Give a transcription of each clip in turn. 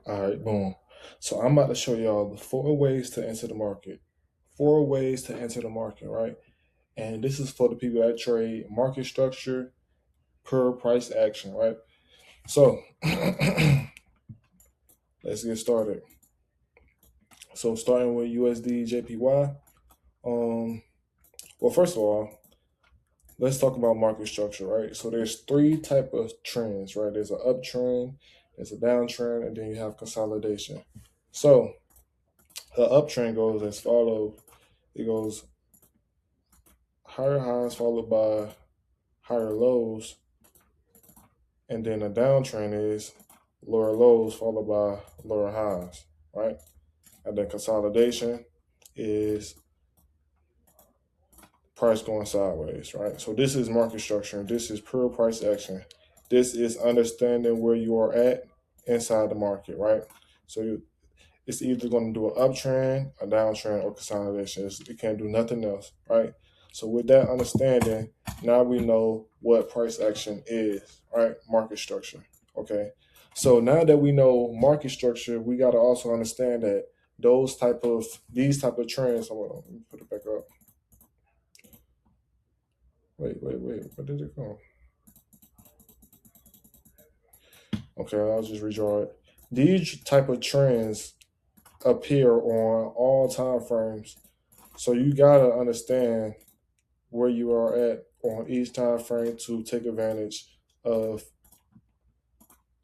All right, boom. So I'm about to show y'all the 4 ways to enter the market. 4 ways to enter the market, right? And this is for the people that trade market structure per price action, right? So let's get started. So starting with USD JPY. Um, well, first of all, let's talk about market structure, right? So there's three type of trends, right? There's an uptrend, there's a downtrend, and then you have consolidation. So the uptrend goes as follows. It goes higher highs followed by higher lows, and then a downtrend is lower lows followed by lower highs, right? And then consolidation is price going sideways, right? So this is market structure, and this is pure price action. This is understanding where you are at inside the market, right? So it's either going to do an uptrend, a downtrend, or consolidation. It can't do nothing else, right? So with that understanding, now we know what price action is, right? Market structure. Okay. So now that we know market structure, we got to also understand that these type of trends. Hold on, let me put it back up. Wait. Where did it go? Okay, I'll just redraw it. These type of trends appear on all time frames. So you gotta understand where you are at on each time frame to take advantage of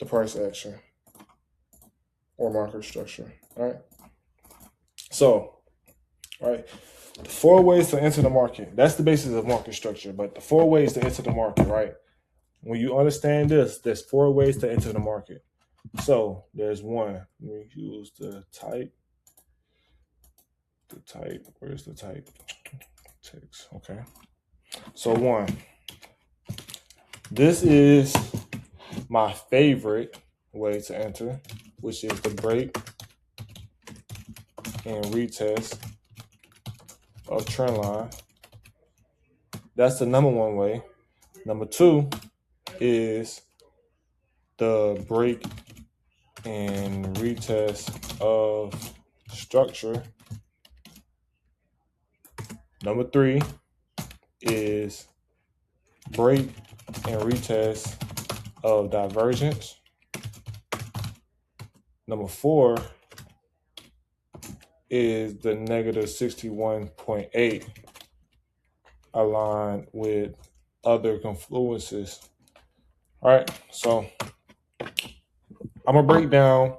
the price action or market structure. All right. So, all right, the 4 ways to enter the market. That's the basis of market structure. But the 4 ways to enter the market, right? When you understand this, there's 4 ways to enter the market. So there's one. Let me use the type. The type. Where's the type? Text. Okay. So one. This is my favorite way to enter, which is the break and retest of trend line. That's the number one way. Number two is the break and retest of structure. Number three is break and retest of divergence. Number four is the negative 61.8 aligned with other confluences. All right, so I'm gonna break down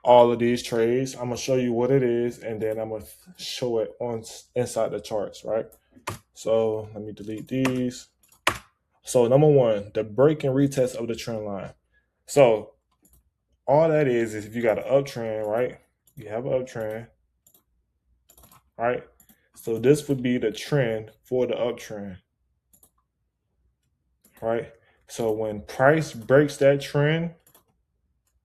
all of these trades. I'm gonna show you what it is, and then I'm gonna show it on inside the charts, right? So let me delete these. So number one, the break and retest of the trend line. So all that is if you got an uptrend, right? You have an uptrend, right? So this would be the trend for the uptrend, right? So when price breaks that trend,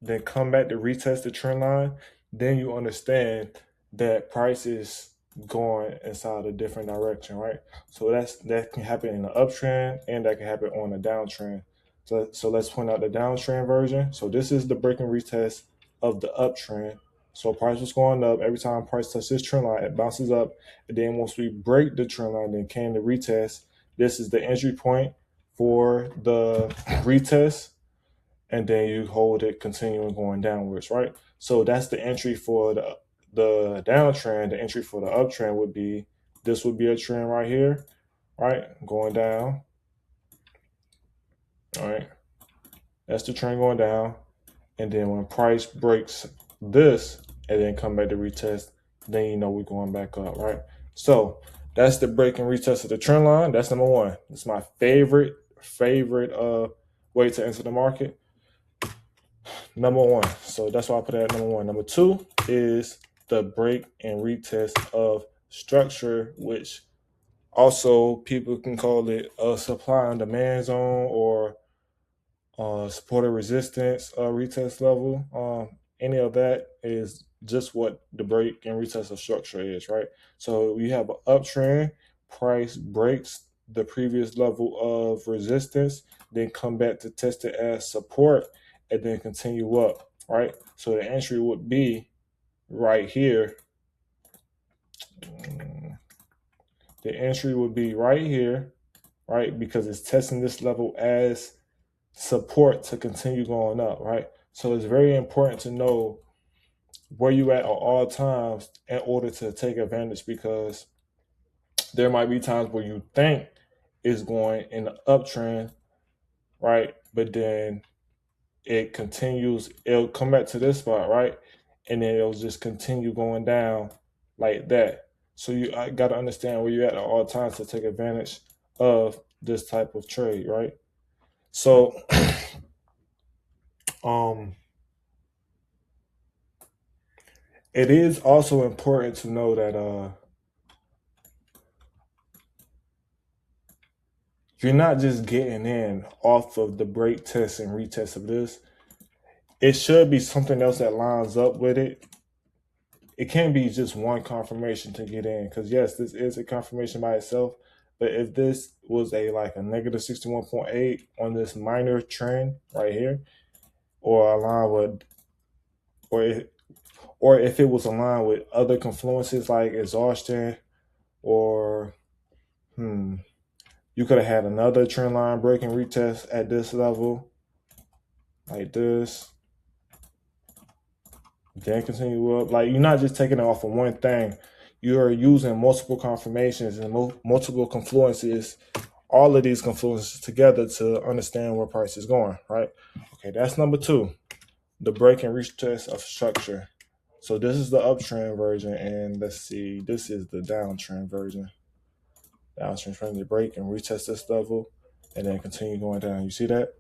then come back to retest the trend line, then you understand that price is going inside a different direction, right? So that can happen in the uptrend and that can happen on a downtrend. So let's point out the downtrend version. So this is the break and retest of the uptrend. So price was going up. Every time price touches this trend line, it bounces up. And then once we break the trend line, then came the retest. This is the entry point for the retest, and then you hold it continuing going downwards, right? So that's the entry for the downtrend. The entry for the uptrend would be, this would be a trend right here, right? Going down. All right. That's the trend going down. And then when price breaks this and then come back to retest, then you know we're going back up, right? So that's the break and retest of the trend line. That's number one. It's my favorite way to enter the market. Number one. So that's why I put that at number one. Number two is the break and retest of structure, which also people can call it a supply and demand zone or support and resistance retest level. Any of that is just what the break and retest of structure is, right? So we have an uptrend, price breaks the previous level of resistance, then come back to test it as support, and then continue up. right? So the entry would be right here. The entry would be right here, right? Because it's testing this level as support to continue going up, right? So it's very important to know where you at all times in order to take advantage, because there might be times where you think it's going in the uptrend, right? But then it continues, it'll come back to this spot, right? And then it'll just continue going down like that. So you got to understand where you're at all times to take advantage of this type of trade, right? So um it is also important to know that you're not just getting in off of the break test and retest of this. It should be something else that lines up with it. It can't be just one confirmation to get in, because yes, this is a confirmation by itself. But if this was a like a negative 61.8 on this minor trend right here, or aligned with, or or if it was aligned with other confluences like exhaustion, or you could have had another trend line breaking retest at this level, like this, then continue up. Like, you're not just taking it off of one thing. You're using multiple confirmations and multiple confluences, all of these confluences together to understand where price is going, right? Okay, that's number two, the break and retest of structure. So this is the uptrend version, and let's see, this is the downtrend version. Downtrend trend, the break and retest this level, and then continue going down. You see that?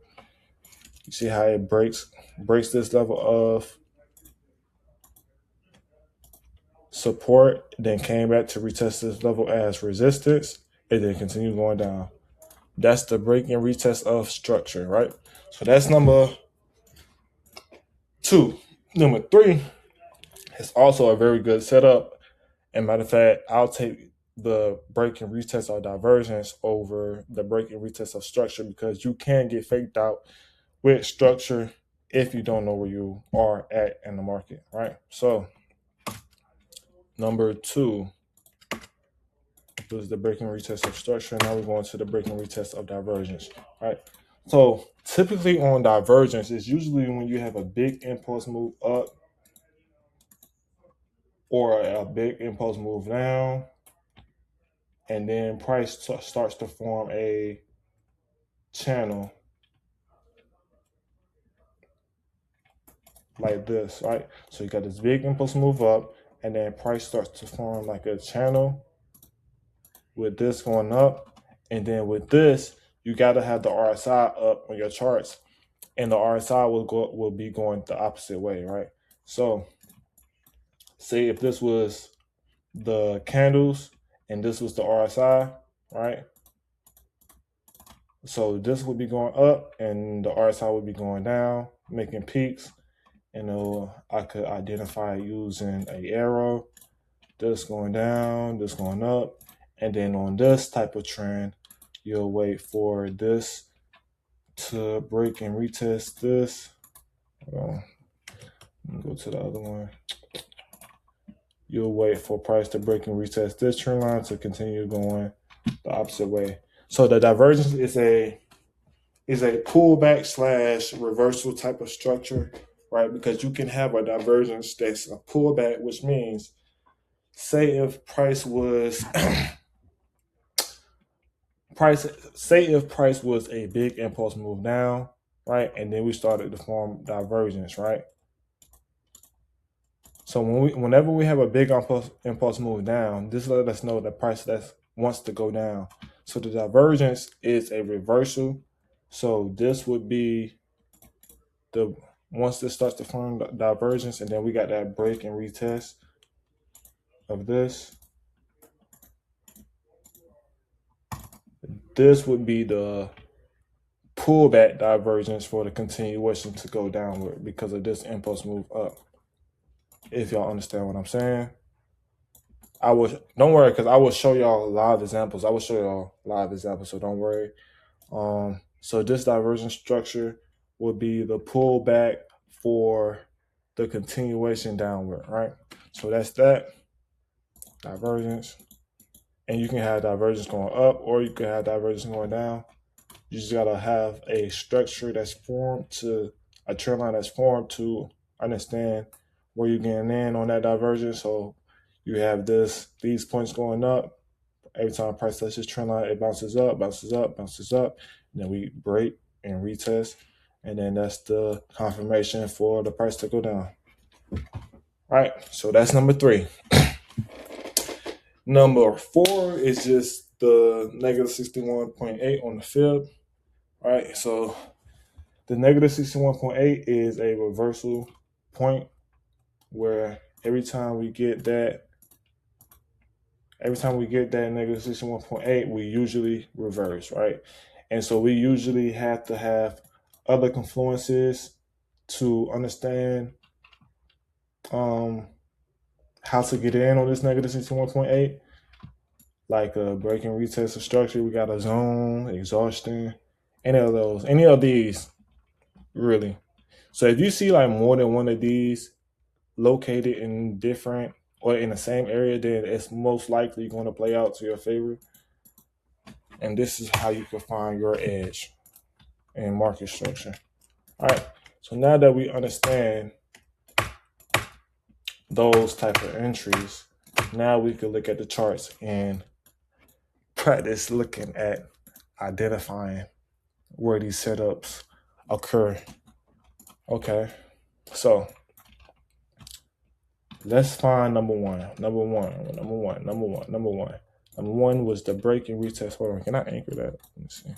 You see how it breaks this level of support, then came back to retest this level as resistance, and then continue going down. That's the break and retest of structure, right? So that's number two. Number three is also a very good setup. And matter of fact, I'll take the break and retest of divergence over the break and retest of structure, because you can get faked out with structure if you don't know where you are at in the market, right? So number two was the break and retest of structure. Now we're going to the break and retest of divergence, right? So typically on divergence, it's usually when you have a big impulse move up or a big impulse move down, and then price starts to form a channel like this, right? So you got this big impulse move up, and then price starts to form like a channel with this going up, and then with this, you got to have the RSI up on your charts, and the RSI will be going the opposite way, right? So say if this was the candles and this was the RSI, right? So this would be going up and the RSI would be going down, making peaks. And I could identify using an arrow, this going down, this going up. And then on this type of trend, you'll wait for this to break and retest this. Let me go to the other one. You'll wait for price to break and retest this trend line to continue going the opposite way. So the divergence is a pullback / reversal type of structure, right? Because you can have a divergence that's a pullback, which means, say if price was a big impulse move down, right? And then we started to form divergence, right? So whenever we have a big impulse move down, this lets us know that price wants to go down. So the divergence is a reversal. So this would be once this starts to form divergence, and then we got that break and retest of this. This would be the pullback divergence for the continuation to go downward because of this impulse move up. If y'all understand what I'm saying. Don't worry, because I will show y'all live examples. So don't worry. So this divergence structure will be the pullback for the continuation downward, right? So that's that divergence. And you can have divergence going up or you can have divergence going down. You just gotta have a structure that's formed to a trend line that's formed to understand where you're getting in on that divergence. So you have these points going up. Every time price touches trend line, it bounces up, bounces up, bounces up. And then we break and retest. And then that's the confirmation for the price to go down. All right, so that's number 3. Number 4 is just the negative 61.8 on the fib. All right, so the negative 61.8 is a reversal point where every time we get that negative 61.8, we usually reverse, right? And so we usually have to have other confluences to understand how to get in on this negative 61.8. Like a break and retest of structure, we got a zone, exhaustion, any of these, really. So if you see like more than one of these located in different or in the same area, then it's most likely going to play out to your favor. And this is how you can find your edge in market structure. All right. So now that we understand those type of entries, now we can look at the charts and practice looking at identifying where these setups occur. Okay. So let's find number one. Number one was the break and retest. Hold on, can I anchor that? Let me see.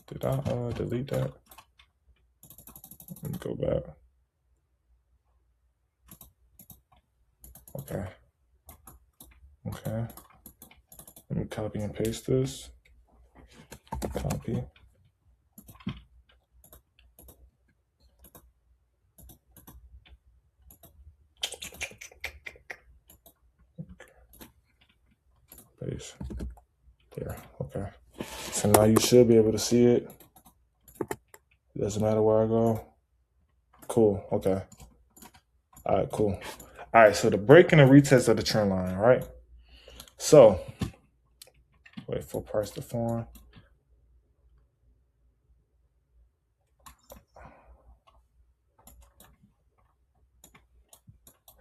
Did I delete that? Let me go back. Okay. Let me copy and paste this. Copy. Paste. There. Okay. So now you should be able to see it. It doesn't matter where I go. Cool. Okay. All right, cool. All right, so the break and the retest of the trend line, right? So, wait for price to form.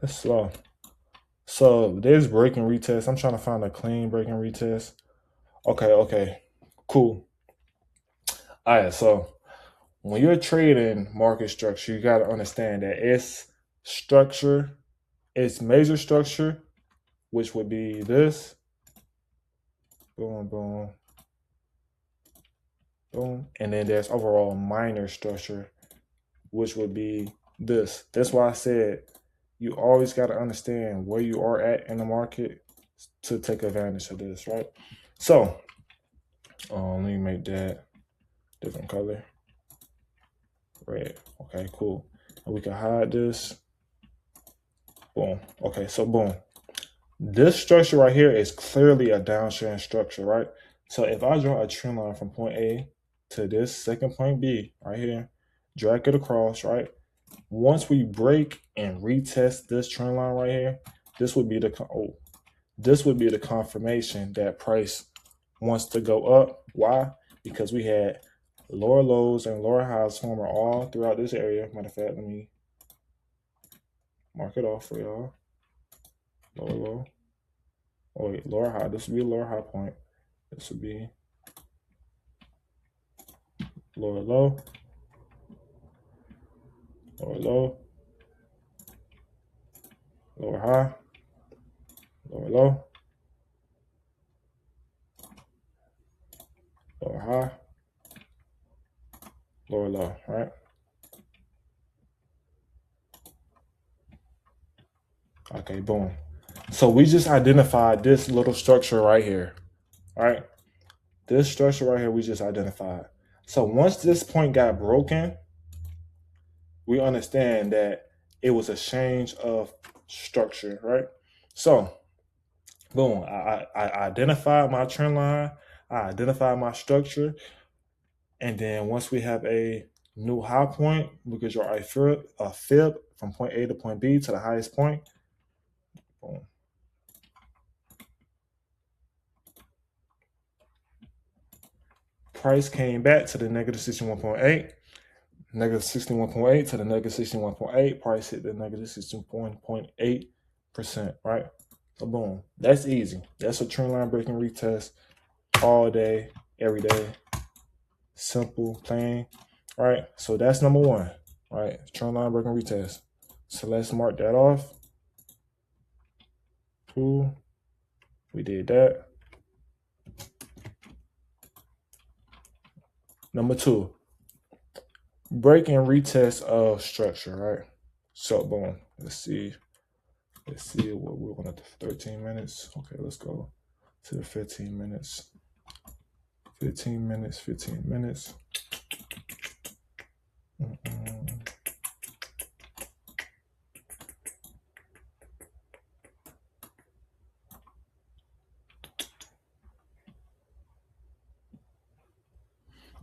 It's slow. So there's break and retest. I'm trying to find a clean break and retest. Okay, cool. All right, so when you're trading market structure, you got to understand that its structure, its major structure, which would be this. Boom, boom, boom. And then there's overall minor structure, which would be this. That's why I said you always got to understand where you are at in the market to take advantage of this, right? So let me make that different color. Red. Okay, cool. And we can hide this. Boom. Okay, so boom. This structure right here is clearly a downtrend structure, right? So if I draw a trend line from point A to this second point B right here, drag it across, right? Once we break and retest this trend line right here, this would be the confirmation that price wants to go up. Why? Because we had lower lows and lower highs forming all throughout this area. Matter of fact, let me mark it off for y'all. Lower low. Oh wait, lower high. This would be a lower high point. This would be lower low. Lower low. Lower high. Lower low. Lower high. Lower low, right? Okay, boom. So we just identified this little structure right here, right? This structure right here we just identified. So once this point got broken, we understand that it was a change of structure, right? So, boom, I identified my trend line, I identified my structure, and then once we have a new high point, look at your fib from point A to point B to the highest point. Boom. Price came back to the negative 61.8, negative 61.8 to the negative 61.8. Price hit the negative 61.8%, right? So boom, that's easy. That's a trend line breaking retest all day, every day. Simple, plain, right? So that's number one, right? Trend line breaking retest. So let's mark that off. Cool. We did that. Number two, break and retest of structure, right? So boom, let's see what we want at 13 minutes. Okay, let's go to the 15 minutes. 15 minutes, 15 minutes.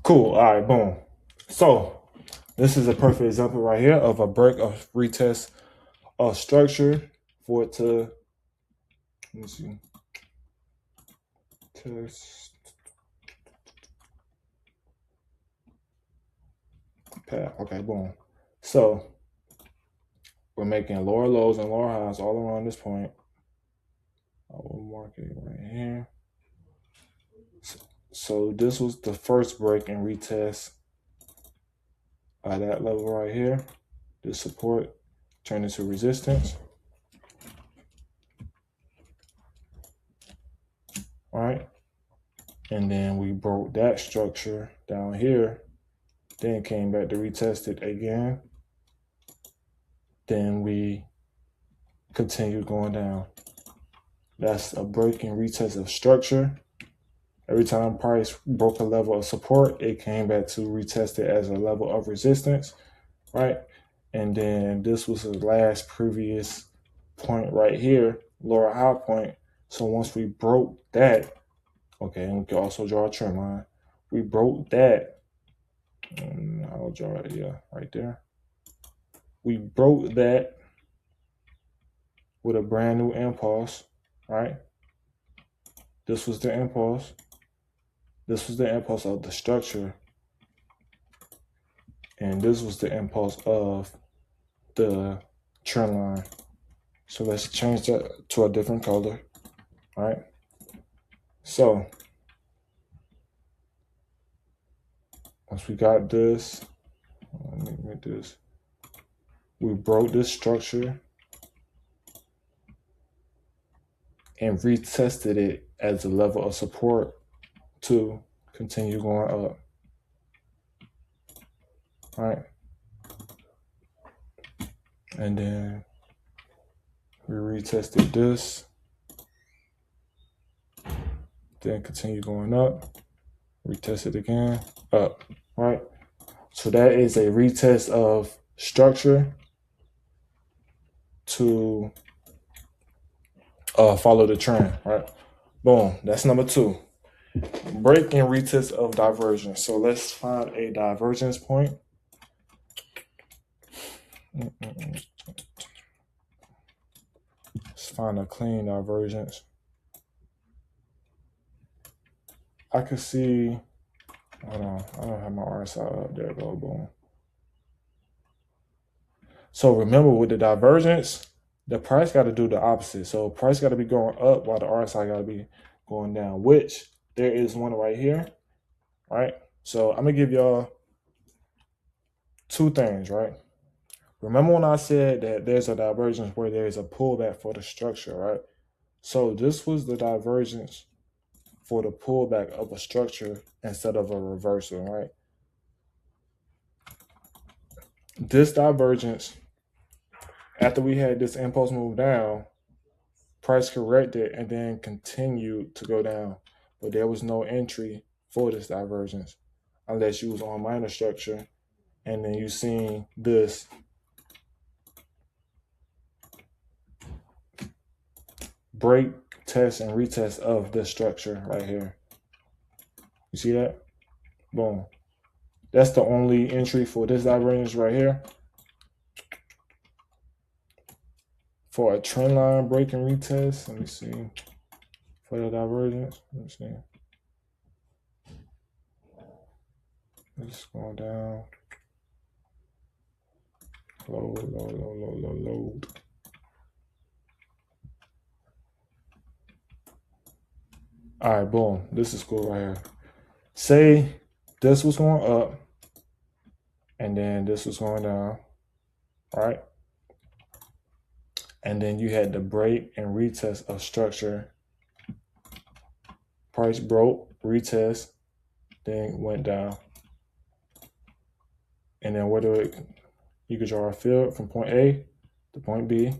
Cool. All right, boom. So this is a perfect example right here of a break of retest of structure for it to, let me see, test path. Okay, boom. So we're making lower lows and lower highs all around this point. I will mark it right here. So this was the first break and retest at that level right here. This support turned into resistance. All right. And then we broke that structure down here. Then came back to retest it again. Then we continued going down. That's a break and retest of structure. Every time price broke a level of support, it came back to retest it as a level of resistance, right? And then this was the last previous point right here, lower high point. So once we broke that, okay, and we can also draw a trend line. We broke that, and I'll draw it, yeah, right there. We broke that with a brand new impulse, right? This was the impulse. This was the impulse of the structure. And this was the impulse of the trend line. So let's change that to a different color, all right? So once we got this, let me make this. We broke this structure and retested it as a level of support to continue going up. All right. And then we retested this, then continue going up, retest it again, up, right? So that is a retest of structure to follow the trend, right? Boom, that's number two. Break and retest of divergence. So let's find a divergence point. Let's find a clean divergence. I could see, hold on, I don't have my RSI up. There we go, boom. So remember with the divergence, the price got to do the opposite. So price got to be going up while the RSI got to be going down, which there is one right here, right? So I'm going to give y'all two things, right? Remember when I said that there's a divergence where there's a pullback for the structure, right? So this was the divergence for the pullback of a structure instead of a reversal, right? This divergence, after we had this impulse move down, price corrected and then continued to go down. But there was no entry for this divergence unless you was on minor structure and then you seen this break, test, and retest of this structure right here. You see that? Boom. That's the only entry for this divergence right here. For a trend line break and retest, let me see. For the divergence, let me see. It's going down. Load. All right, boom. This is cool right here. Say this was going up, and then this was going down, right? And then you had the break and retest of structure. Price broke, retest, then went down. And then you could draw a field from point A to point B.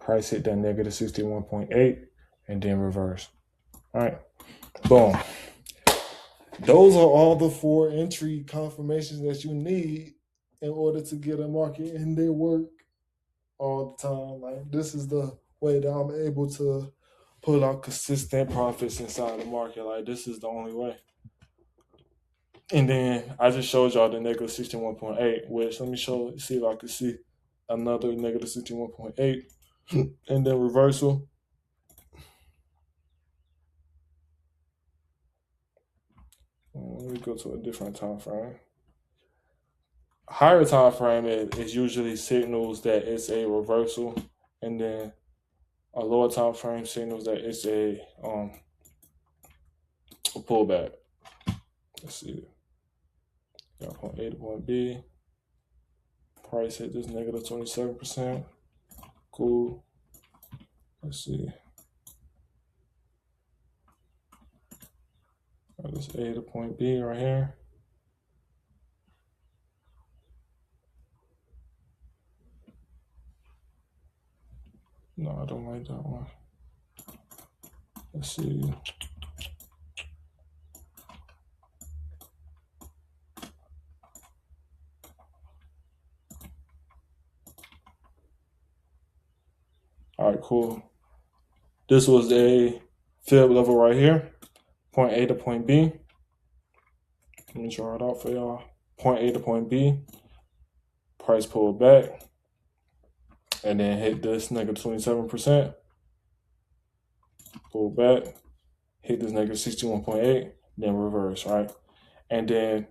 Price hit that negative 61.8 and then reverse. All right, boom. Those are all the 4 entry confirmations that you need in order to get a market, and they work all the time. Like, this is the way that I'm able to pull out consistent profits inside the market. Like, this is the only way. And then I just showed y'all the negative 61.8, which let me see if I can see another negative 61.8 and then reversal. Let me go to a different time frame. Higher time frame is usually signals that it's a reversal, and then a lower time frame signals that it's a pullback. Let's see. Got point A to point B. Price hit this negative 27%. Cool. Let's see. This A to point B right here. No, I don't like that one. Let's see. All right, cool. This was a fib level right here. Point A to point B. Let me draw it out for y'all. Point A to point B. Price pulled back. And then hit this negative 27%. Pull back. Hit this negative 61.8. Then reverse, right? And then,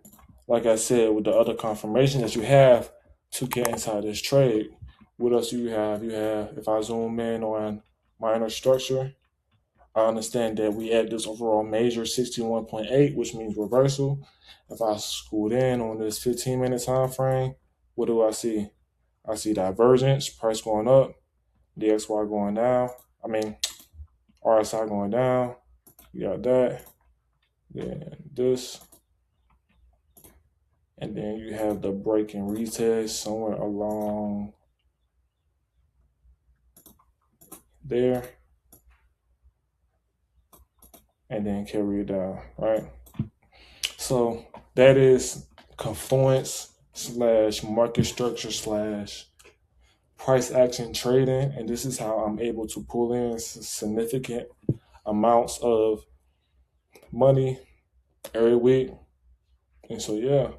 like I said, with the other confirmation that you have to get inside this trade, what else do you have? You have, if I zoom in on minor structure, I understand that we had this overall major 61.8, which means reversal. If I scoot in on this 15-minute time frame, what do I see? I see divergence, price going up, DXY going down. I mean, RSI going down. You got that. Then this. And then you have the break and retest somewhere along there. And then carry it down, right? So that is confluence / market structure / price action trading. And this is how I'm able to pull in significant amounts of money every week. And so, yeah,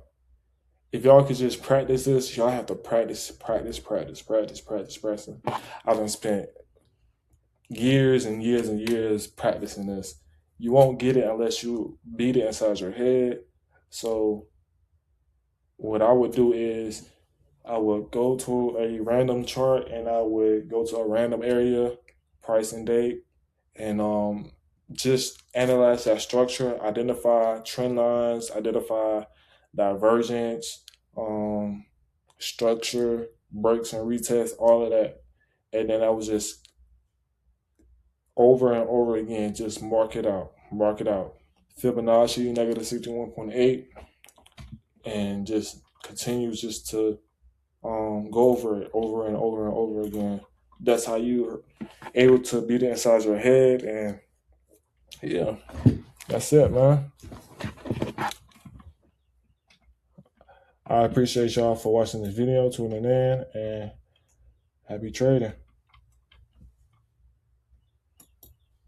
if y'all could just practice this, y'all have to practice. I've been spent years and years and years practicing this. You won't get it unless you beat it inside your head. So what I would do is I would go to a random chart and I would go to a random area, price and date, and just analyze that structure, identify trend lines, identify divergence, structure, breaks and retests, all of that. And then I was just over and over again, just mark it out. Fibonacci, negative 61.8, and just continue just to go over it over and over and over again. That's how you're able to beat it inside your head. And yeah, that's it, man. I appreciate y'all for watching this video, tuning in, and happy trading.